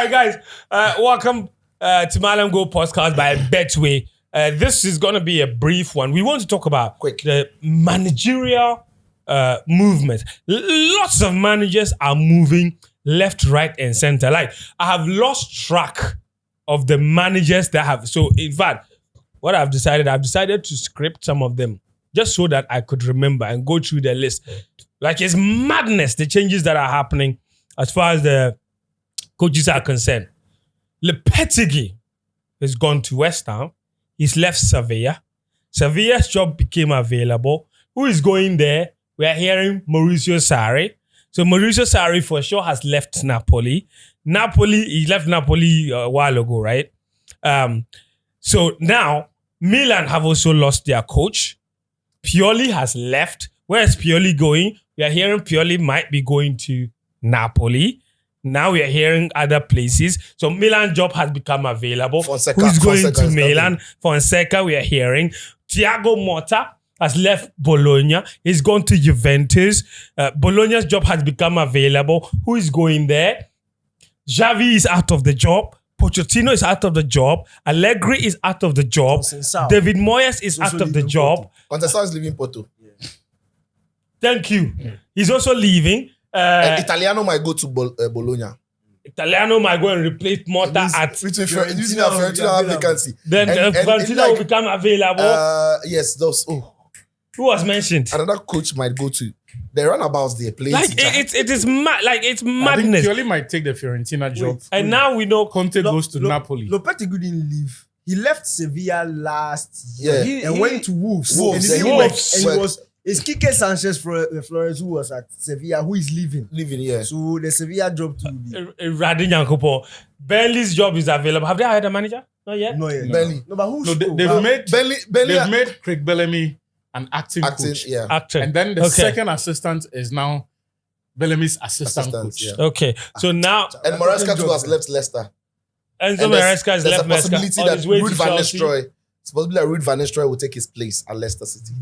right, guys. Welcome to Mallam Go Podcast by Betway. This is going to be a brief one. We want to talk about the managerial movement. Lots of managers are moving left, right, and center. Like, I have lost track of the managers that have. So, in fact, what I've decided to script some of them just so that I could remember and go through the list. Like, it's madness, the changes that are happening as far as the coaches are concerned. Lopetegui has gone to West Ham. He's left Sevilla. Sevilla's job became available. Who is going there? We are hearing Mauricio Sarri. So Mauricio Sarri for sure has left Napoli. He left Napoli a while ago, right? So now Milan have also lost their coach. Pioli has left. Where is Pioli going? We are hearing Pioli might be going to Napoli. Now we are hearing other places. So Milan job has become available. Who's going to Milan? Fonseca, we are hearing. Thiago Motta has left Bologna. He's gone to Juventus. Bologna's job has become available. Who is going there? Javi is out of the job. Pochettino is out of the job. Allegri is out of the job. David Moyes is out of the job. Contessa is leaving Porto. Yeah. Thank you. Yeah. He's also leaving. And Italiano might go to Bologna. Italiano might go and replace Motta at Fiorentina vacancy. Then Fiorentina will become available. Yes, those. Oh. Who was mentioned? Another coach might go to the runabouts. They play. Like it's madness. Pioli might take the Fiorentina job. And now we know Conte goes to Napoli. Lopetegui didn't leave. He left Sevilla last year and went to Wolves. It's Kike Sanchez Flores who was at Sevilla who is leaving. Yeah. So the Sevilla job to be. Radin Yankopo. Burnley's job is available. Have they hired a manager? Not yet. Burnley. No, but who's they've made Craig Bellamy an acting coach. Yeah. And then the second assistant is now Bellamy's assistant coach. Yeah. Okay. So now and Maresca too has left Leicester. And Maresca has left Leicester. There's a possibility that Ruud van Nistelrooy will take his place at Leicester City.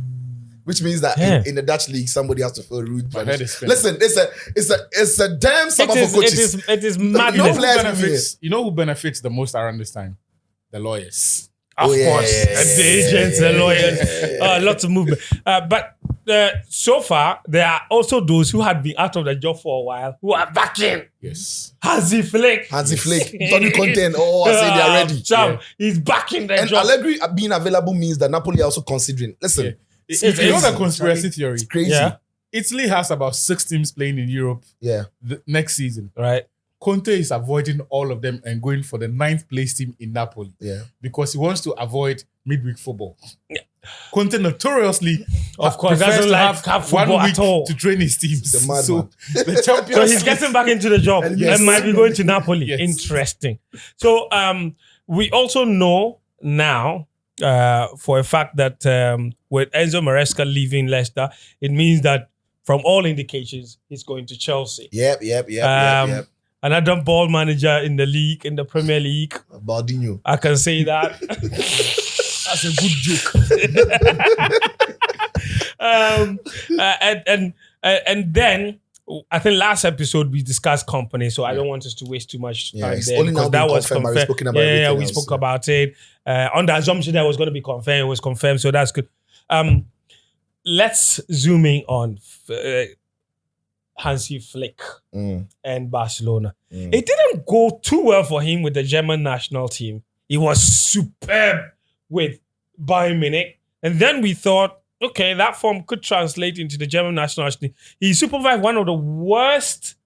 Which means that in the Dutch league, somebody has to fill Ruud van Nistelrooy. Listen, it's a damn summer for coaches. It is madness. You know who benefits the most around this time? The lawyers. Of course. The agents, the lawyers. Lots of movement. But so far, there are also those who had been out of the job for a while who are back in. Yes. Hansi Flick. Tony Conte and I say they are ready. He's back in the and job. Allegri being available means that Napoli are also considering. Listen. Yeah. You know the conspiracy theory? It's crazy. Yeah. Italy has about 6 teams playing in Europe next season. Right. Conte is avoiding all of them and going for the 9th place team in Napoli. Yeah. Because he wants to avoid midweek football. Yeah. Conte notoriously, of course, doesn't like football 1 week at all to train his teams. So the champions. So he's getting back into the job and might be going to Napoli. Yes. Interesting. So we also know now for a fact that with Enzo Maresca leaving Leicester, it means that from all indications, he's going to Chelsea. Yep. Another ball manager in the league, in the Premier League. Baldinho. I can say that. That's a good joke. And then I think last episode we discussed company, so I don't want us to waste too much time there because that was confirmed. We spoke about it on the assumption that it was going to be confirmed. It was confirmed, so that's good. Let's zoom in on Hansi Flick and Barcelona. It didn't go too well for him with the German national team. He was superb with Bayern Munich, and then we thought, okay, that form could translate into the German national team. He supervised one of the worst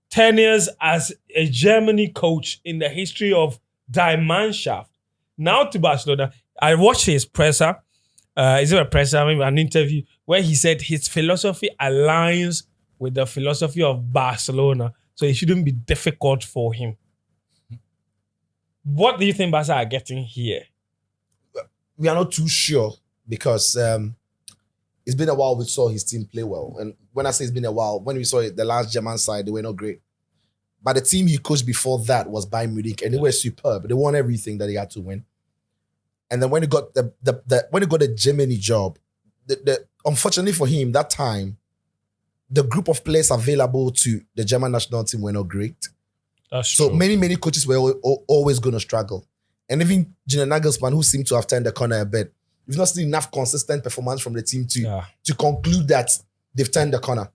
tenures as a Germany coach in the history of Die Mannschaft. Now to Barcelona, I watched his presser. Is it a presser? Maybe an interview where he said his philosophy aligns with the philosophy of Barcelona, so it shouldn't be difficult for him. What do you think Barca are getting here? We are not too sure. Because it's been a while we saw his team play well. And when I say it's been a while, when we saw it, the last German side, they were not great. But the team he coached before that was Bayern Munich, and they were superb. They won everything that they had to win. And then when he got the Germany job, unfortunately for him, that time, the group of players available to the German national team were not great. That's So true. many coaches were always going to struggle. And even Julian Nagelsmann, who seemed to have turned the corner a bit, we've not seen enough consistent performance from the team to conclude that they've turned the corner.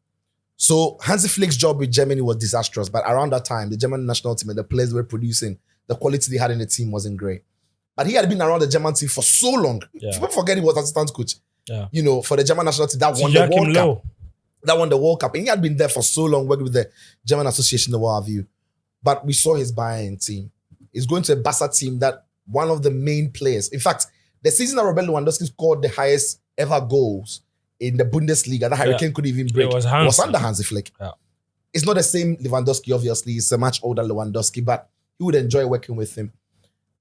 So Hansi Flick's job with Germany was disastrous. But around that time, the German national team and the players were producing, the quality they had in the team wasn't great. But he had been around the German team for so long. People forget he was assistant coach. You know, for the German national team that won the World Cup. That won the World Cup. And he had been there for so long, working with the German Association, the what have you. But we saw his Bayern team. He's going to a Barca team that one of the main players. In fact, the season that Robert Lewandowski scored the highest ever goals in the Bundesliga, that Harry Kane couldn't even break, was under Hansi Flick. Yeah. It's not the same Lewandowski, obviously. It's a much older Lewandowski, but he would enjoy working with him.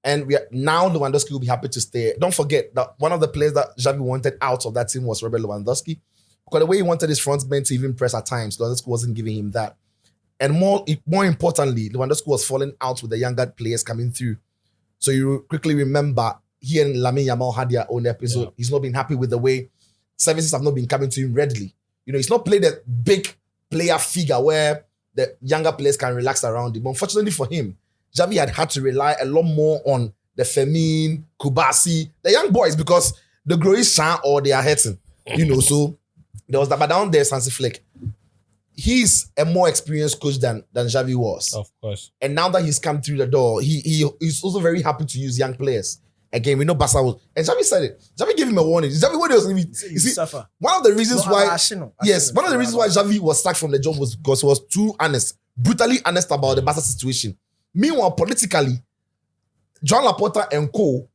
And now Lewandowski will be happy to stay. Don't forget that one of the players that Javi wanted out of that team was Robert Lewandowski. Because the way he wanted his front men to even press at times, Lewandowski wasn't giving him that. And more importantly, Lewandowski was falling out with the younger players coming through. So you quickly remember he and Lamine Yamal had their own episode. Yeah. He's not been happy with the way services have not been coming to him readily. You know, he's not played a big player figure where the younger players can relax around him. Unfortunately for him, Javi had to rely a lot more on the Femin, Kubasi, the young boys, because the grow is shine or they are hurting. You know, so there was that. But down there, Hansi Flick, he's a more experienced coach than Javi was. Of course. And now that he's come through the door, he's also very happy to use young players. Again, we know Barca was, and Javi said it. Javi gave him a warning. Javi, what else? You see, one of the reasons why, one of the reasons why Javi was sacked from the job was because he was too honest, brutally honest about the Barca situation. Meanwhile, politically, Joan Laporta and co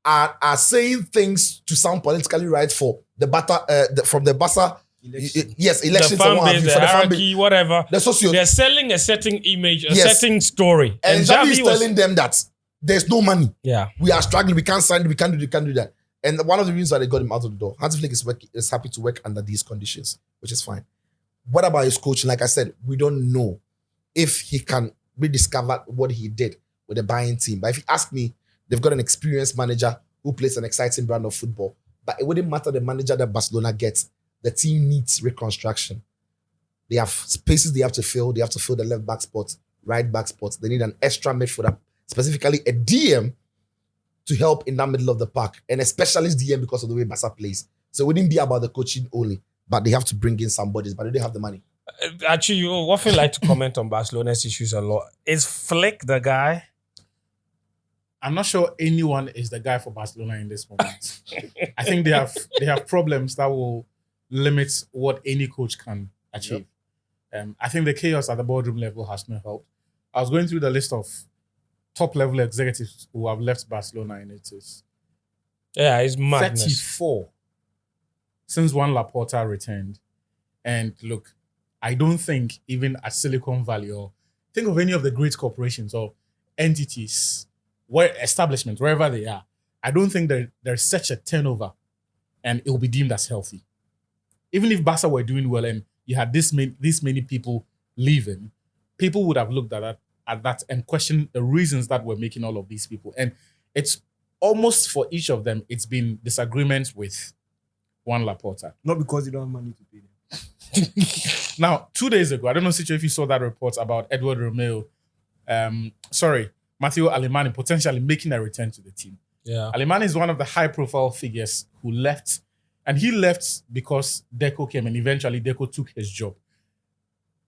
are saying things to sound politically right for the Barca, from the Barca. Elections. The fan base, the hierarchy, whatever. They're selling a certain image, a certain story. And Javi is telling them that there's no money. Yeah. We are struggling. We can't sign. We can't do that. And one of the reasons why they got him out of the door, Hansi Flick is happy to work under these conditions, which is fine. What about his coaching? Like I said, we don't know if he can rediscover what he did with the Bayern team. But if you ask me, they've got an experienced manager who plays an exciting brand of football. But it wouldn't matter the manager that Barcelona gets. The team needs reconstruction. They have spaces they have to fill. They have to fill the left back spots, right back spots. They need an extra midfielder, specifically a DM, to help in that middle of the park, and a specialist DM because of the way Barca plays. So it wouldn't be about the coaching only, but they have to bring in somebody, but they don't have the money. Actually, you often like to comment on Barcelona's issues a lot. Is Flick the guy? I'm not sure anyone is the guy for Barcelona in this moment. I think they have problems that will limit what any coach can achieve. Yep. I think the chaos at the boardroom level has not helped. I was going through the list of top-level executives who have left Barcelona, and it is it's madness. 34 since Juan Laporta returned. And look, I don't think even at Silicon Valley or think of any of the great corporations or entities, establishments, wherever they are, I don't think there's such a turnover and it will be deemed as healthy. Even if Barca were doing well and you had this many people leaving, people would have looked at that and questioned the reasons that were making all of these people. And it's almost for each of them, it's been disagreements with Juan Laporta. Not because they don't have money to pay them. Now, 2 days ago, I don't know if you saw that report about Edward Romeo, Matteo Alemany potentially making a return to the team. Yeah. Alemany is one of the high-profile figures who left. And he left because Deco came and eventually Deco took his job.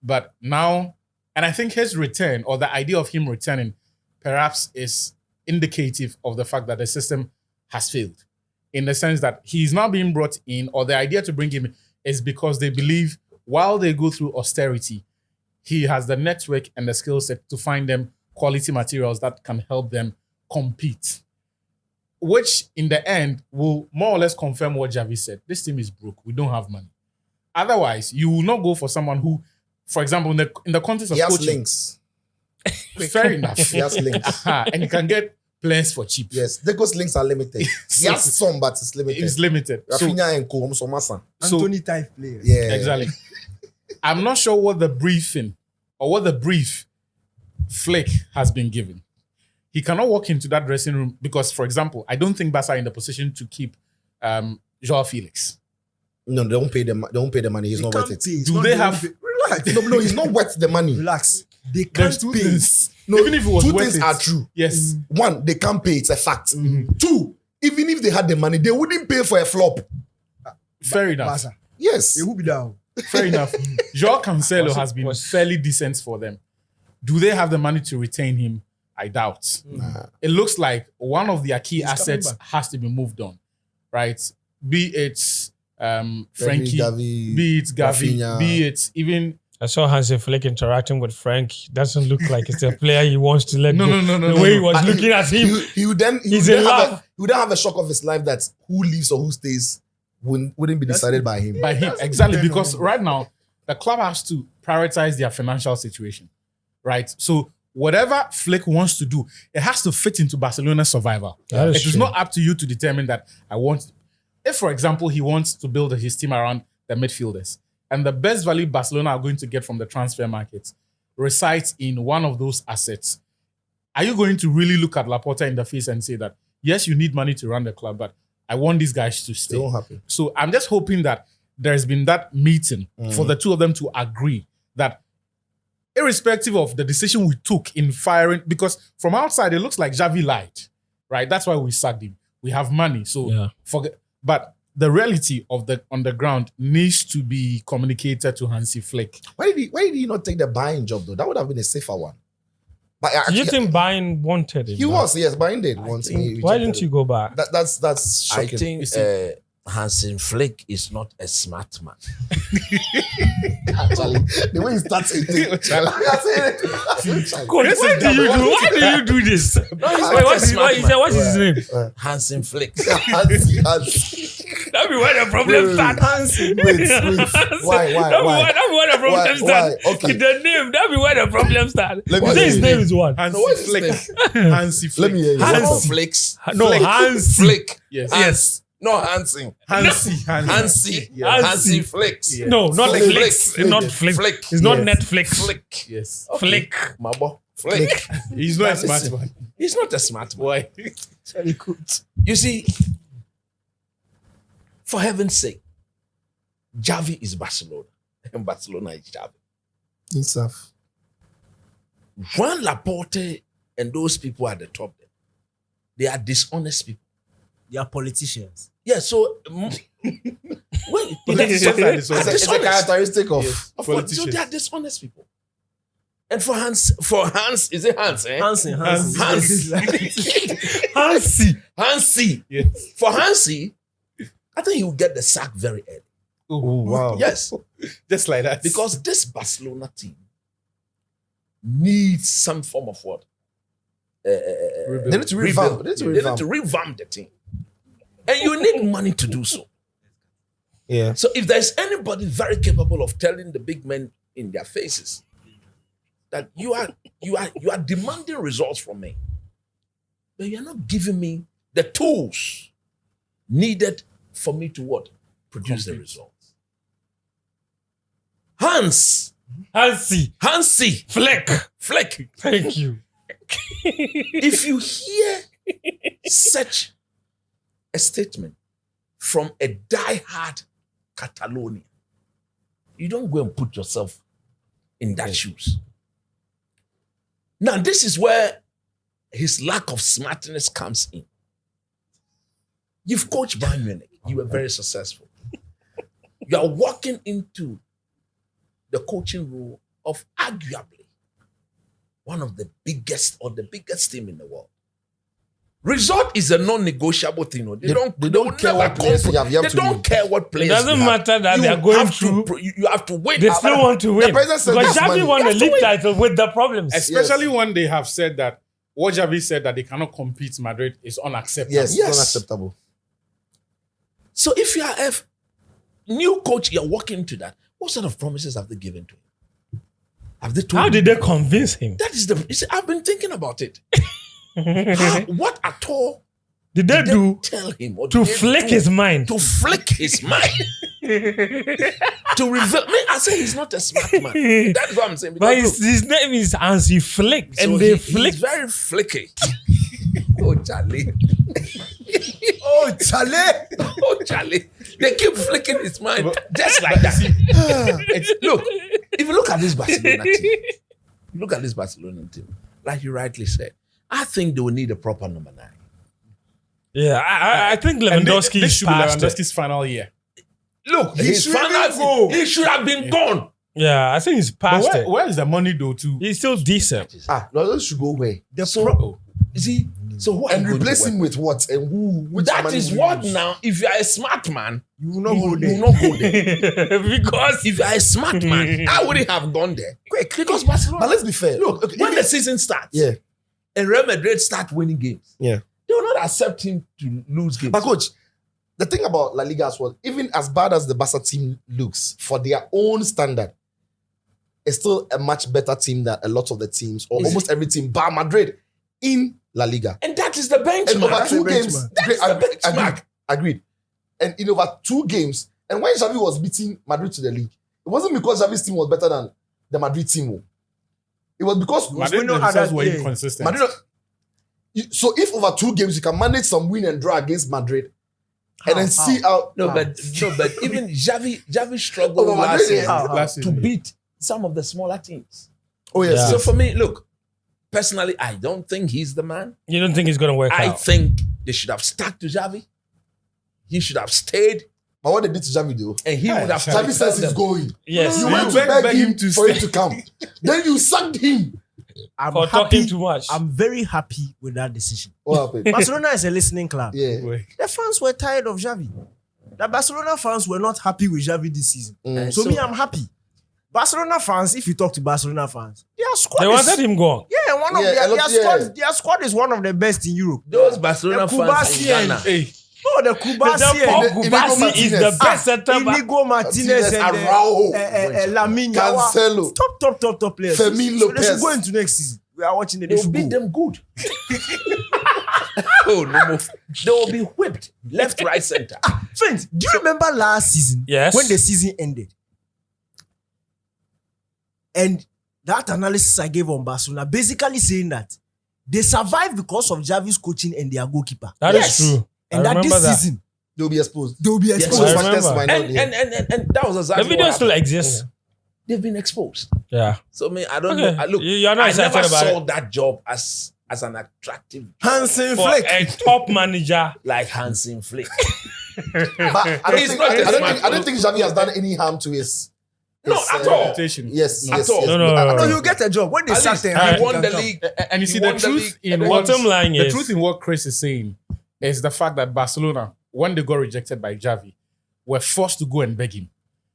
But now, and I think his return or the idea of him returning perhaps is indicative of the fact that the system has failed. In the sense that he's now being brought in, or the idea to bring him in is because they believe while they go through austerity, he has the network and the skill set to find them quality materials that can help them compete. Which, in the end, will more or less confirm what Javi said. This team is broke. We don't have money. Otherwise, you will not go for someone who, for example, in the context of coaching... He has links. Fair enough. He has links. And you can get players for cheap. Yes, Deco's links are limited. He has some, but it's limited. It's limited. Rafinha and Co. Anthony type players. Yeah. Exactly. I'm not sure what the briefing or what the brief Flick has been given. He cannot walk into that dressing room because, for example, I don't think Barca are in the position to keep Joao Felix. No, they don't pay the money. He's not worth it. Do they have... Relax. No, he's not worth the money. Relax. They There's can't two pay. things. No, Even if it was two worth things it. are true. Yes. One, they can't pay. It's a fact. Two, even if they had the money, they wouldn't pay for a flop. Fair enough. Barca. Yes. They will be down. Fair enough. Joao Cancelo Was it- has been was- fairly decent for them. Do they have the money to retain him? I doubt. It looks like one of their key He's coming assets back. has to be moved on, right? Be it Frankie, Gavi, be it Gavi, Rafinha. be it even I saw Hansi Flick interacting with Frank. Doesn't look like it's a player he wants to let No, go. no, The way he was But looking at him. He would then He's in love. he would then have a shock of his life that who leaves or who stays wouldn't be decided by him. by him. Exactly, because right now the club has to prioritize their financial situation, right? So whatever Flick wants to do, it has to fit into Barcelona's survival. That is It is true. not up to you to determine that I want. If, for example, he wants to build his team around the midfielders, and the best value Barcelona are going to get from the transfer market resides in one of those assets, are you going to really look at Laporta in the face and say that, yes, you need money to run the club, but I want these guys to It stay? won't happen. So I'm just hoping that there's been that meeting for the two of them to agree that irrespective of the decision we took in firing, because from outside it looks like Javi lied, right? That's why we sacked him. We have money, so Yeah. forget. But the reality of the on the ground needs to be communicated to Hansi Flick. Why did he not take the buying job though? That would have been a safer one. But Do actually, you think Bayern wanted him? he was, yes, buying did once. Why didn't you go back? That's I shocking. think Hansen Flick is not a smart man. Actually, the way he starts it, Coach, why do you do? Why do you do this? Wait, what's his name? Hansen Flick. That'd be where the problem starts. Wait. Why? That'd be where the problem Why? starts. Okay. The name, that'd be where the problem starts. Let me You say hear his his name name. is what? Hansi what's his Flick. name? Hansi Flick. Let me hear you. Hans- What's up? Flicks. No, Hansi. Flick. Yes. Yes. No Hansen. Hansi. Hansi. Yes. Hansi Flicks. Yeah. No, not Flick. Flicks. Flick. Not Flick. Flick. It's not Yes. Netflix. Flick. Yes. Flick. Mabo. Flick. He's not a Listen, smart man. He's not a smart man. Why? You see, for heaven's sake, Javi is Barcelona, and Barcelona is Javi. Insaf. Juan Laporte and those people at the top, they are dishonest people. They are politicians. Yeah, so when Politicians are It's dishonest. a characteristic of. Yes. of course, so Politicians. they are dishonest people. And for Hans, is it Hans? Eh? Hansi. Hansi. Yes. For Hansi, I think he will get the sack very early. Oh, Wow. Yes, just like that. because this Barcelona team needs some form of what? They need to Rebuild. revamp. They need to They need revamp. to revamp the team. And you need money to do so. Yeah. So if there's anybody very capable of telling the big men in their faces that you are demanding results from me, but you're not giving me the tools needed for me to what? Produce the results. Hansi, Flick. Flick. Thank you. If you hear such a statement from a die-hard Catalonia, you don't go and put yourself in that shoes. Now, this is where his lack of smartness comes in. You've coached Bayern Munich. You were very successful. You are walking into the coaching role of arguably one of the biggest team in the world. Result is a non-negotiable thing. They don't care what players you have. You have They to don't win. care what It players doesn't you have. matter that You they are going have to through. you have to win. They still want to win. president said Because that's money. Javi won You the have to league win. title with the problems. Especially when they have said that what Javi said that they cannot compete Madrid is unacceptable. Yes, Yes. it's unacceptable. So if you are a new coach, you're walking into that. What sort of promises have they given to him? Have they told How him? did they convince him? That is you see, I've been thinking about it. What at all Did they did do tell him or to did they flick do his mind? to flick his mind to reveal? Me, I say he's not a smart man. That's what I'm saying. But Because his name is Hansi Flick, look, and so they he's flick. very flicky. Oh Charlie, Oh, Chale. oh Charlie, they keep flicking his mind just like that. Look, if you look at this Barcelona team, look at this Barcelona team. Like you rightly said, I think they will need a proper number 9. Yeah, I think Lewandowski this should be passed it. Lewandowski's final year. Look, He should have been gone. Yeah, I think he's But past it. where is the money though? To He's still decent. Lewandowski should go where? You see, so what? And are you going replace to him with what? And who? Which That money is will what you use? now. If you are a smart man, You will not you go will there. not go there. Because If you are a smart man, I wouldn't have gone there. Quick, because Barcelona. But let's be fair. Look, Okay, when if the season starts, Yeah. and Real Madrid start winning games, Yeah. they will not accept him to lose games. But coach, the thing about La Liga as well, even as bad as the Barca team looks, for their own standard, it's still a much better team than a lot of the teams, or Is almost every team, bar Madrid in La Liga. And that is the And benchmark. over That's two the games, benchmark. That's the benchmark. agreed. And in over 2 games, and when Javi was beating Madrid to the league, it wasn't because Javi's team was better than the Madrid team. It was because Madrid we know how themselves that- were yeah. inconsistent. Madrid. So if over 2 games you can manage some win and draw against Madrid, and then see how No, but even Javi struggled Over last Madrid, season yeah. Last to season. beat some of the smaller teams. Oh yes, Yeah. So for me, look, personally, I don't think he's the man. you don't think it's gonna work I out. think they should have stuck to Javi. He should have stayed, But what they did to Javi though, and he would have Javi says told he's them. going. Yes. You You went to beg beg him him to for him stay. to come. Then you sacked him. I'm For happy. talking too much. I'm very happy with that decision. What happened? Barcelona is a listening club. Yeah. The fans were tired of Javi. The Barcelona fans were not happy with Javi this season. Mm. So me, I'm happy. Barcelona fans, if you talk to Barcelona fans, their squad They is, wanted him gone. yeah, one of Yeah, their, a lot- their squad. yeah. Their squad is one of the best in Europe. Those Barcelona The fans in Kubasian. Ghana. Hey, No, the The Kubasi, Paul Inigo Kubasi is the Martinez. best center back. Inigo Martinez, and Araujo, Lamine Yamal. Cancelo, Top players. Fermin So they Lopez. should go into next season. We are watching it. They They will should beat go. them good. Oh no more. They will be whipped left, right, center. Friends, do you remember last season? Yes. When the season ended? And that analysis I gave on Barcelona, basically saying that they survived because of Javi's coaching and their goalkeeper. That is Yes. true. And I that this remember that. season, they'll be exposed. they will be I exposed. Those remember. factors might not And, be- and that was exactly The video what still happened. exists. They've been exposed. Yeah. So me, I don't Okay. know. Look, You're not I excited never about saw it. that job as an attractive Hansen For Flick. a top manager. like Hansen Flick. But I don't He's think, not I, a I don't smart think, I don't think Xavi has done any harm to his. No, his, at all. reputation. Yes, At yes, all. yes. No, no, I- I no, don't No, no. think- you get a job. When they At sack least him, he he won can the come. league. And you He see the won the truth league. in The what bottom line the is- truth in what Chris is saying is the fact that Barcelona, when they got rejected by Javi, were forced to go and beg him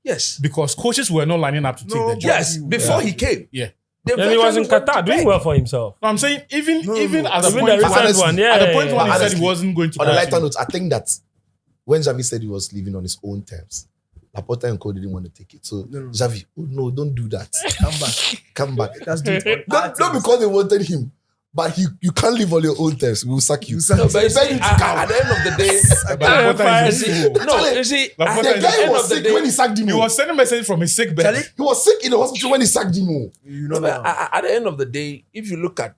Yes. because coaches were not lining up to take No, the job. Yes. Before he came. Yeah. The Then he was in veterans went to Qatar doing beg. well for himself. No, I'm saying even at the Even point the recent honestly, one, yeah. at the point yeah, when yeah. he said Honestly, he wasn't going to On a lighter continue. note, I think that when Xavi said he was leaving on his own terms, Laporta and Co didn't want to take it. So No. Xavi, oh, no, don't do that. Come back. Come back. Let's do it. Not because they wanted him, but you can't live on your own terms. We'll sack you. No, but you Beg see, him to at come. the end of the day, But Laporta is Yeah, a fool. no, you see, Laporta at The is the guy end was of the sick day, when he sacked him. He was sending message from his sick bed. Charlie? He was sick in the hospital when he sacked him. You no, know but that. at the end of the day, if you look at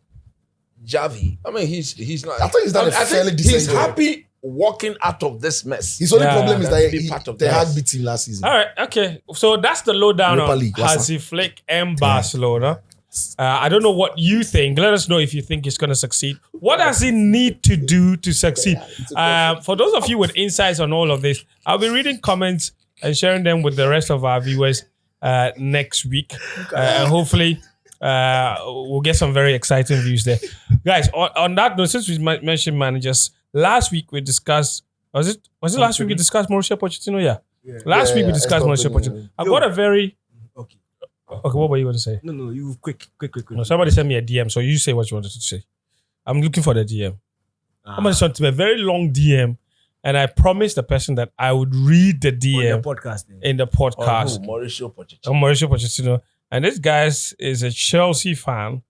Javi, I mean, he's not. I thought he's done a I think fairly decent he's job. happy walking out of this mess. His only Yeah, problem is that's that been he part of they that. had beat him last season. All right, okay. So that's the lowdown Europa on League, what's Hansi Flick and Barcelona. I don't know what you think. Let us know if you think he's going to succeed. What does he need to do to succeed? For those of you with insights on all of this, I'll be reading comments and sharing them with the rest of our viewers next week. And hopefully, we'll get some very exciting views there. Guys, on that note, since we mentioned managers, last week we discussed, was it last week we discussed Mauricio Pochettino? Yeah. Last week we discussed Mauricio Pochettino. I got a very... Okay. Okay, what were you going to say? No, you quick. No, somebody sent me a DM, so you say what you wanted to say. I'm looking for the DM. Somebody sent me a very long DM, and I promised the person that I would read the On the DM podcast. Then. in the podcast. Mauricio Pochettino. On Mauricio Pochettino. And this guy is a Chelsea fan.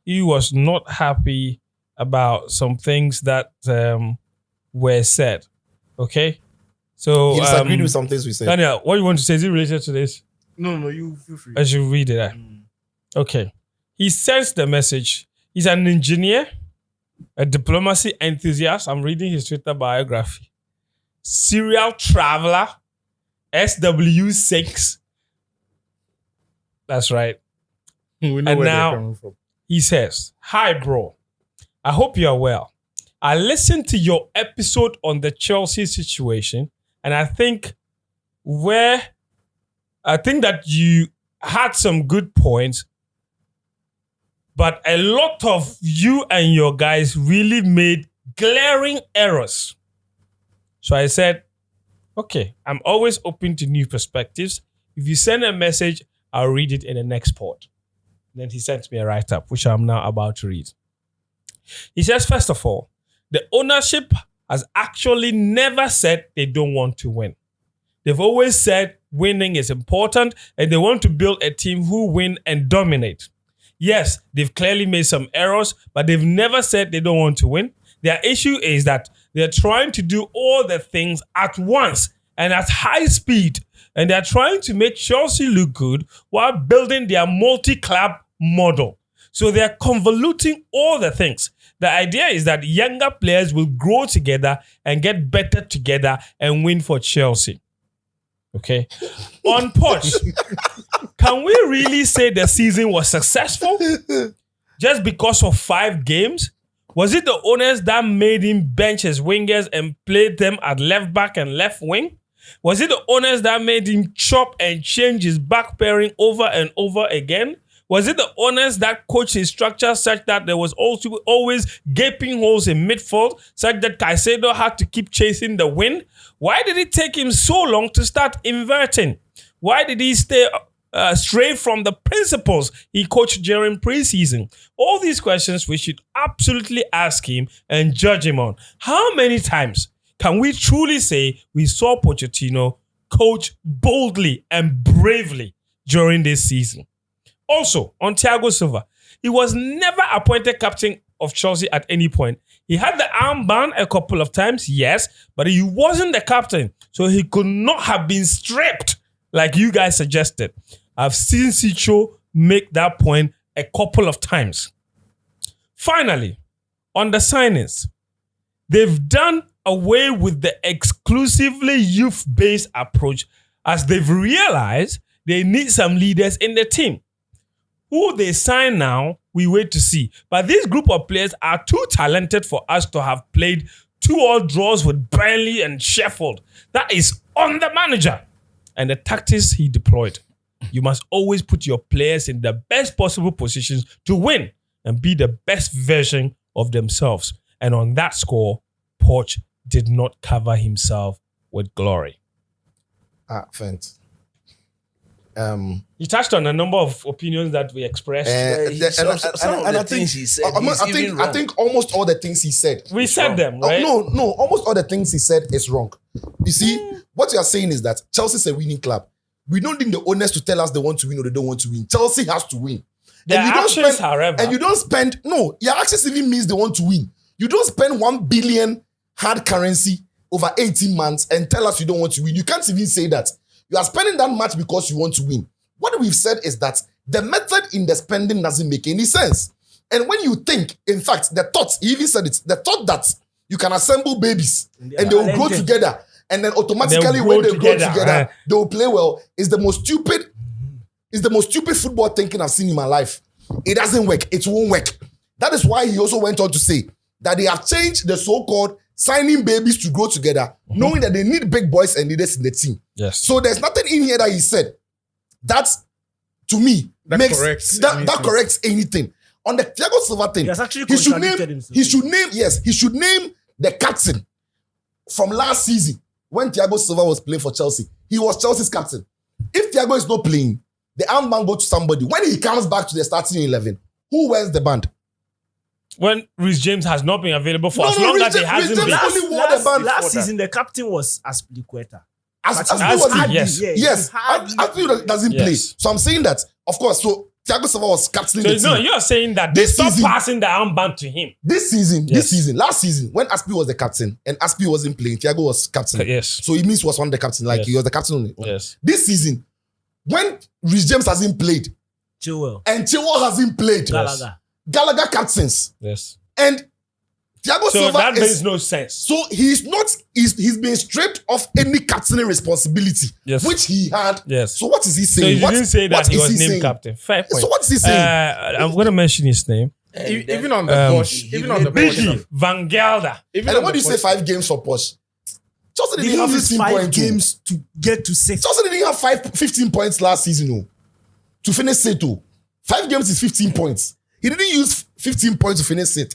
He was not happy about some things that were said. Okay? So, He disagreed with some things we said. Daniel, what you want to say? Is it related to this? No, you feel free. I should read it. Okay. He sends the message. He's an engineer, a diplomacy enthusiast. I'm reading his Twitter biography. Serial traveler, SW6. That's right. We know And where now- they're coming from. He says, "Hi, bro. I hope you are well. I listened to your episode on the Chelsea situation, and I think that you had some good points, but a lot of you and your guys really made glaring errors." So I said, "Okay, I'm always open to new perspectives. If you send a message, I'll read it in the next pod." Then he sent me a write-up, which I'm now about to read. He says, "First of all, the ownership has actually never said they don't want to win. They've always said winning is important and they want to build a team who win and dominate. Yes, they've clearly made some errors, but they've never said they don't want to win. Their issue is that they're trying to do all the things at once and at high speed, and they're trying to make Chelsea look good while building their multi-club model. So they're convoluting all the things. The idea is that younger players will grow together and get better together and win for Chelsea." Okay. On Poch, can we really say the season was successful just because of 5 games? Was it the owners that made him bench his wingers and played them at left back and left wing? Was it the owners that made him chop and change his back pairing over and over again? Was it the owners that coached his structure such that there was also always gaping holes in midfield, such that Caicedo had to keep chasing the wind? Why did it take him so long to start inverting? Why did he stray from the principles he coached during preseason? All these questions we should absolutely ask him and judge him on. How many times can we truly say we saw Pochettino coach boldly and bravely during this season? Also, on Thiago Silva, he was never appointed captain of Chelsea at any point. He had the armband a couple of times, yes, but he wasn't the captain, so he could not have been stripped like you guys suggested. I've seen Sicho make that point a couple of times. Finally, on the signings, they've done away with the exclusively youth-based approach as they've realized they need some leaders in the team. Who they sign now, we wait to see. But this group of players are too talented for us to have played 2-2 draws with Burnley and Sheffield. That is on the manager and the tactics he deployed. You must always put your players in the best possible positions to win and be the best version of themselves. And on that score, Poch did not cover himself with glory." Fent. He touched on a number of opinions that we expressed. Some of the things he said, I think almost all the things he said. We said them, right? No, almost all the things he said is wrong. You see, what you are saying is that Chelsea is a winning club. We don't need the owners to tell us they want to win or they don't want to win. Chelsea has to win. Their actions, however. And you don't spend, no, your actions even means they want to win. You don't spend 1 billion hard currency over 18 months and tell us you don't want to win. You can't even say that. You are spending that much because you want to win. What we've said is that the method in the spending doesn't make any sense. And when you think, in fact, the thought, he even said it, the thought that you can assemble babies and they will grow together, and then automatically when they grow together, they will play well, is the most stupid football thinking I've seen in my life. It doesn't work. It won't work. That is why he also went on to say that they have changed the so-called signing babies to grow together, knowing that they need big boys and leaders in the team. Yes. So there's nothing in here that he said that, to me, that corrects anything. On the Thiago Silva thing, he should name the captain from last season when Thiago Silva was playing for Chelsea. He was Chelsea's captain. If Thiago is not playing, the armband goes to somebody. When he comes back to the starting 11, who wears the band? When Reece James has not been available for as long as he hasn't been. Last season, the captain was Aspilicueta. Yes. Aspilicueta doesn't play. So I'm saying that, of course, so Thiago Silva was captaining the team. No, you're saying that they stopped passing the armband to him. This season, last season, when Aspi was the captain and Aspi wasn't playing, Thiago was captain. Yes. So it means he was one of the captain, like he was the captain only. Yes. This season, when Reece James hasn't played, Chilwell hasn't played, Gallagher captains. Yes. And Thiago So Silva that is makes no sense. so he's been stripped of any captaining responsibility, Yes. which he had. Yes. So what is he So saying? you didn't say that what he is was named saying? captain. Fair point. So what is he saying? I'm going to mention his name. And then- Even on the Bosch, even on the Bosch, Biggie Van Gelder. even And then on when the you say Bosch- 5 games for Posh, Chelsea They didn't have used 15 5 points. games to get to 6. Chelsea didn't have 15 points last season. No. To finish it, 5 games is 15 points. He didn't use 15 points to finish it.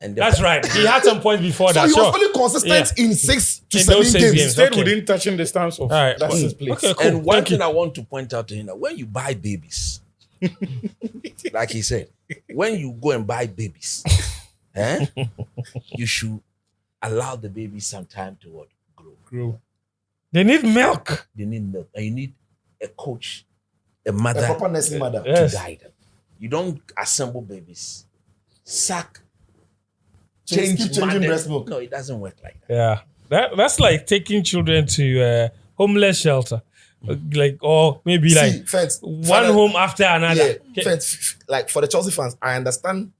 and That's right. He had some points before So that. he Sure. was only consistent in 6 to In 7 those 6 games. games. stayed Okay. within touching distance of All right. that's his place. Okay, cool. And one Thank thing you. I want to point out to him that when you buy babies, like he said, when you go and buy babies, you should allow the babies some time to what? Grow. They need milk. They need milk, and you need a coach, a mother A proper nursing mother. Yes. to guide them. You don't assemble babies, sack, Keep changing mothers. breast milk. No, it doesn't work like that. Yeah. That's like taking children to homeless shelter. Like, or maybe See, like Fence, one home after another. Yeah, Fence, like for the Chelsea fans, I understand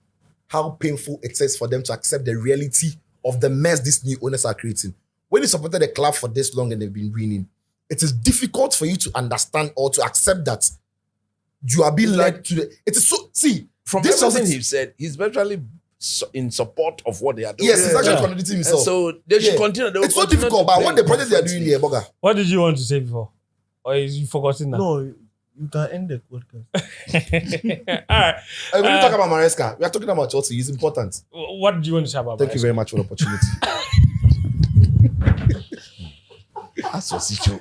how painful it is for them to accept the reality of the mess these new owners are creating. When you supported a club for this long and they've been winning, it is difficult for you to understand or to accept that you are being led to the. It is so. See, From this everything Chelsea- he said, he's virtually in support of what they are doing. Yes, he's actually Yeah. contradicting And himself. so they should Yeah. continue. They will It's so continue difficult, to but play what the project they are conference doing league. here, Boga. What did you want to say before? Or is you forgotten now? No, you can end the podcast. All right. When you talk about Maresca, we are talking about Chelsea. It's important. What did you want to say about Thank you Maresca? very much for the opportunity. That's what Sicho.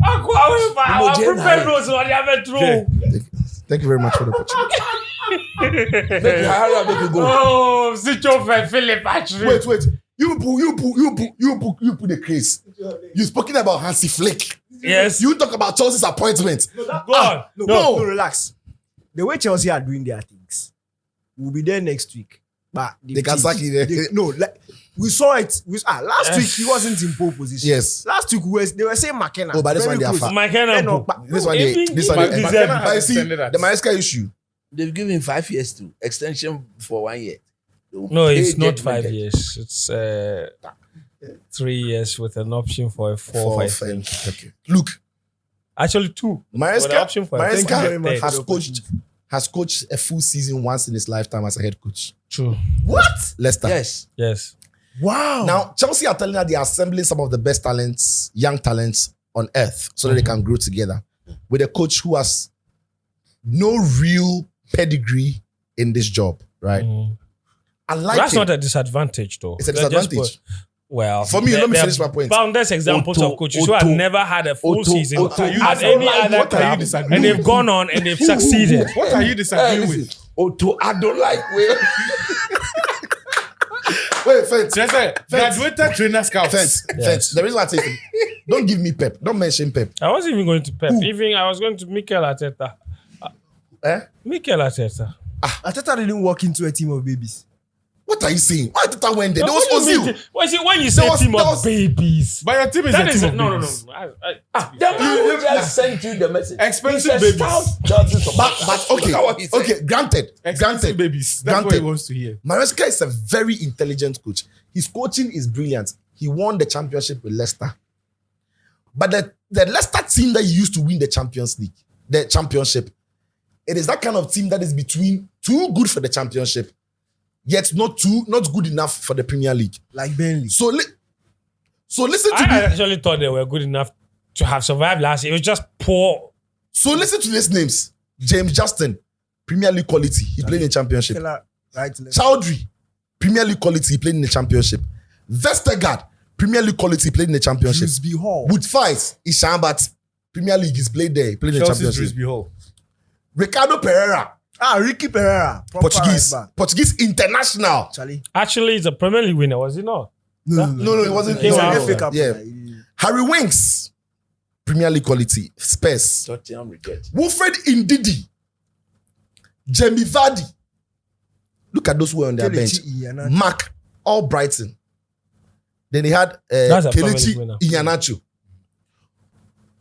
I prepared notes on the other true. Thank you very much for the opportunity. Make you hurry up, make you go. Oh, Sicho for Philip actually. Wait. You put the case. You spoken about Hansi Flick. Yes. You talk about Chelsea's appointment. Go on. No. No, relax. The way Chelsea are doing their things, we'll be there next week. But They can sack you there. We saw it. Last Yes. week he wasn't in pole position. Yes. Last week they were saying McKenna. Oh, but this very one they are close. far. McKenna. No, Boo. but- This one, Even this he one, deserve- McKenna but you has see, extended that. the Maresca issue. They've given 5 years to extension for 1 year. They will No, pay it's not judgment 5 debt. years. It's 3 years with an option for a 4 or 5 years. Okay. Look, Actually, 2. With an Maresca, option for a Thank you very much third. for the has coached a full season once in his lifetime as a head coach. True. What? Leicester. Yes. Yes. Wow. Now, Chelsea are telling her they are assembling some of the best talents, young talents on earth so that they can grow together with a coach who has no real pedigree in this job, right? I like That's it. not a disadvantage, though. It's a They're just disadvantage. well, For me, let me there finish are my point. Boundless examples Otto, of coaches who have Otto, never had a full Otto, season Otto, at you any disagree- other what are you club, disagreeing and they've with? gone on and they've succeeded. What are you disagreeing Listen, with? Otto, I don't like where. Wait, Fence. Just a graduated trainer scouts. Fence. Yes. Fence. The reason why I say it, don't give me Pep. Don't mention Pep. I wasn't even going to Pep. Even I was going to Mikel Arteta. Mikel Arteta. Arteta didn't walk into a team of babies. What are you saying? Why did that went there? There was What do you mean? Ozil. Well, see, when you say was- team that of was- babies, But your team is that a is team of no. babies. The man who just sent you the message. Expensive He's a babies. stout Chelsea supporter. But Look at what he said. okay, granted. Expensive babies. That's what Granted. he wants to hear. Maresca is a very intelligent coach. His coaching is brilliant. He won the championship with Leicester. But the Leicester team that he used to win the Champions League, the championship, it is that kind of team that is between too good for the championship, yet not good enough for the Premier League. Like Burnley. So listen to I me. actually thought they were good enough to have survived last year. It was just poor. So listen to these names. James Justin, Premier League quality. He played in the championship. Right, left. Chowdhury, Premier League quality. He played in the championship. Vestergaard, Premier League quality. He played in the championship. Grimsby Hall. Wood Fight, Ishambat, Premier League. He's played there. He played in the Chelsea's championship. Grimsby Hall. Ricardo Pereira, Ricky Pereira. proper Portuguese. right back. Portuguese international. Charlie. Actually, he's a Premier League winner, was he not? No, it wasn't. Came it out. wasn't FA Cup. Yeah. Harry Winks, Premier League quality. Spurs. Tottenham reject. Wilfred Ndidi, Jamie Vardy. Look at those who were on their bench. Mark Albrighton. Then they had That's a Premier Kelechi League winner. Iheanacho,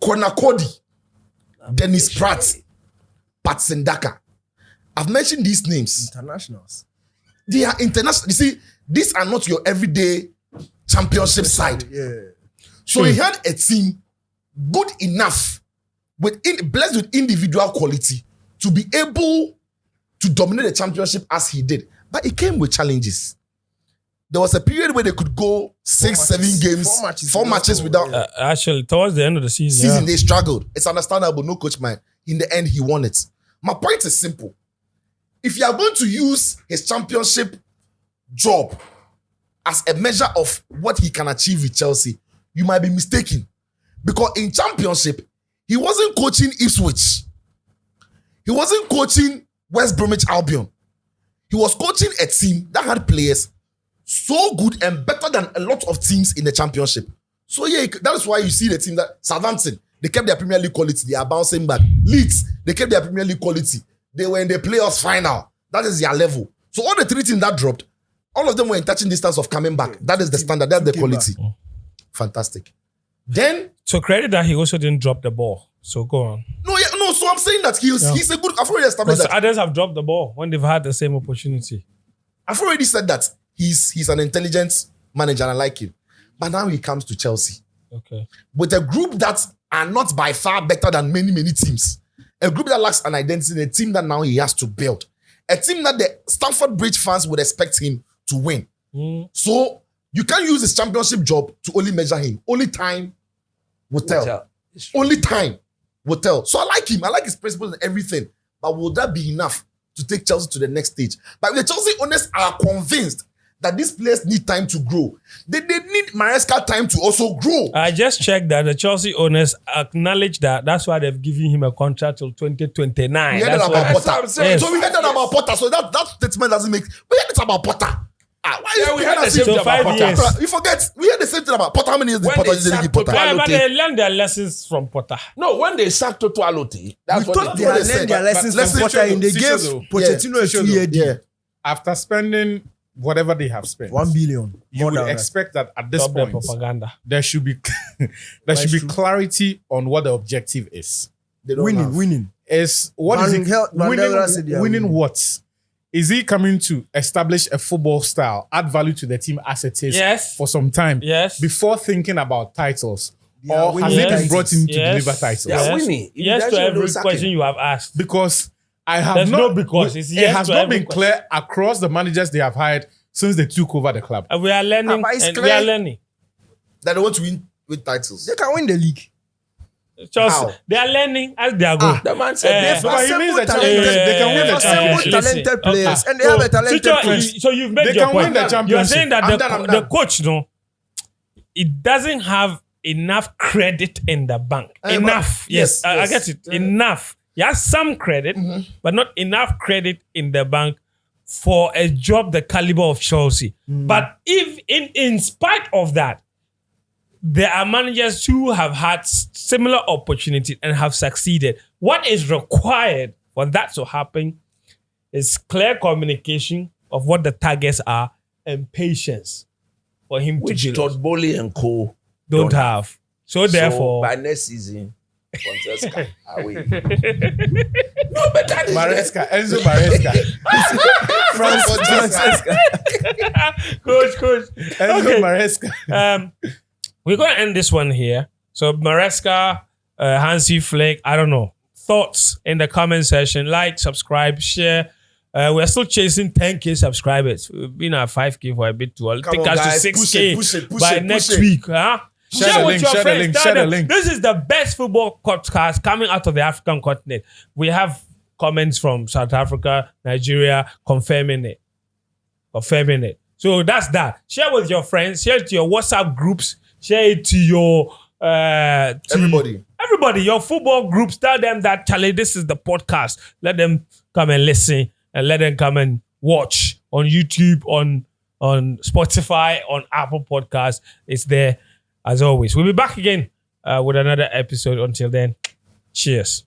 Konakodi, Dennis Pratt, Patson Daka. I've mentioned these names. Internationals. They are international. You see, these are not your everyday championship side. Yeah. So he had a team good enough, blessed with individual quality, to be able to dominate the championship as he did. But it came with challenges. There was a period where they could go 6-7 games, 4 matches without. Actually, towards the end of the season, They struggled. It's understandable. No coach man. In the end, he won it. My point is simple. If you are going to use his championship job as a measure of what he can achieve with Chelsea, you might be mistaken. Because in championship, he wasn't coaching Ipswich. He wasn't coaching West Bromwich Albion. He was coaching a team that had players so good and better than a lot of teams in the championship. So yeah, that is why you see the team that Southampton, they kept their Premier League quality. They are bouncing back. Leeds, they kept their Premier League quality. They were in the playoffs final. That is their level. So all the 3 teams that dropped, all of them were in touching distance of coming back. That is the standard. That's the quality. Fantastic. Then, so credit that he also didn't drop the ball. So go on. No. So I'm saying that he's a good. I've already established that. Others have dropped the ball when they've had the same opportunity. I've already said that he's an intelligent manager and I like him. But now he comes to Chelsea. Okay. With a group that are not by far better than many teams. A group that lacks an identity, a team that now he has to build. A team that the Stamford Bridge fans would expect him to win. So you can't use his championship job to only measure him. Only time will tell. Only time will tell. So I like him. I like his principles and everything. But will that be enough to take Chelsea to the next stage? But if the Chelsea owners are convinced that these players need time to grow, they need Maresca time to also grow. I just checked that the Chelsea owners acknowledge that. That's why they've given him a contract till 2029. We heard that about Potter. Yes. So we heard that about Potter. So that statement doesn't make. We heard it about Potter. We had the same thing about 5 Potter. years. You forget. We had the same thing about Potter. How many years did When Potter they usually sacked give Potter? Potter- But they learned their lessons from Potter. No, when they sacked Toto Alote, that's We what thought they they what had they learned said. their lessons But from Potter and they gave Sishozo. Pochettino a 2-year deal. Yeah. After spending whatever they have spent, 1 billion. you More would than that. expect that at this Stop their point propaganda. there should be clarity on what the objective is. They don't have. Winning. Is what is it? Van Dela said they are Winning winning. what? Is he coming to establish a football style, add value to the team as it is Yes. for some time Yes. before thinking about titles? They are Or has winning he been titles. brought in to Yes. deliver titles? They are winning. If Yes that's to what every they'll sack question him. you have asked. Because I have There's not no because. It's it yes has to not every been clear across the managers they have hired since they took over the club. And we are learning. but it's And we clear. are learning. That they want to win titles. They can win the league. Chelsea, How? they are learning as they are going. The man said, Eh, they've So but he means that talented- they can win they've the assembled championship. talented players Okay. and they have a talented Chicho, coach. so you've made They your can point. win the You are championship. saying that I'm the done. coach, no, it doesn't have enough credit in the bank. Enough. Yes, yes, I get it. Enough. He has some credit, but not enough credit in the bank for a job the caliber of Chelsea. But if in spite of that, there are managers who have had similar opportunities and have succeeded. What is required for that to happen is clear communication of what the targets are and patience for him which to build. Todd Bowley and co. Don't have. So therefore, by next season, Francesca away. No, but that is Maresca, Enzo Maresca. coach. Enzo Okay. Maresca. We're gonna end this one here. So Maresca, Hansi Flick, I don't know. Thoughts in the comment section. Like, subscribe, share. We're still chasing 10K subscribers. We've been at 5K for a bit too. I'll Come take on, us guys. to 6K Push it, by push next it. week. Huh? Share the with link, your share the friends. link, Tell share the them, link. This is the best football podcast coming out of the African continent. We have comments from South Africa, Nigeria, confirming it. So that's that. Share with your friends. Share it to your WhatsApp groups. Share it to your everybody, your football groups. Tell them that, Charlie, this is the podcast. Let them come and listen, and let them come and watch on YouTube, on Spotify, on Apple Podcasts. It's there as always. We'll be back again with another episode. Until then, cheers.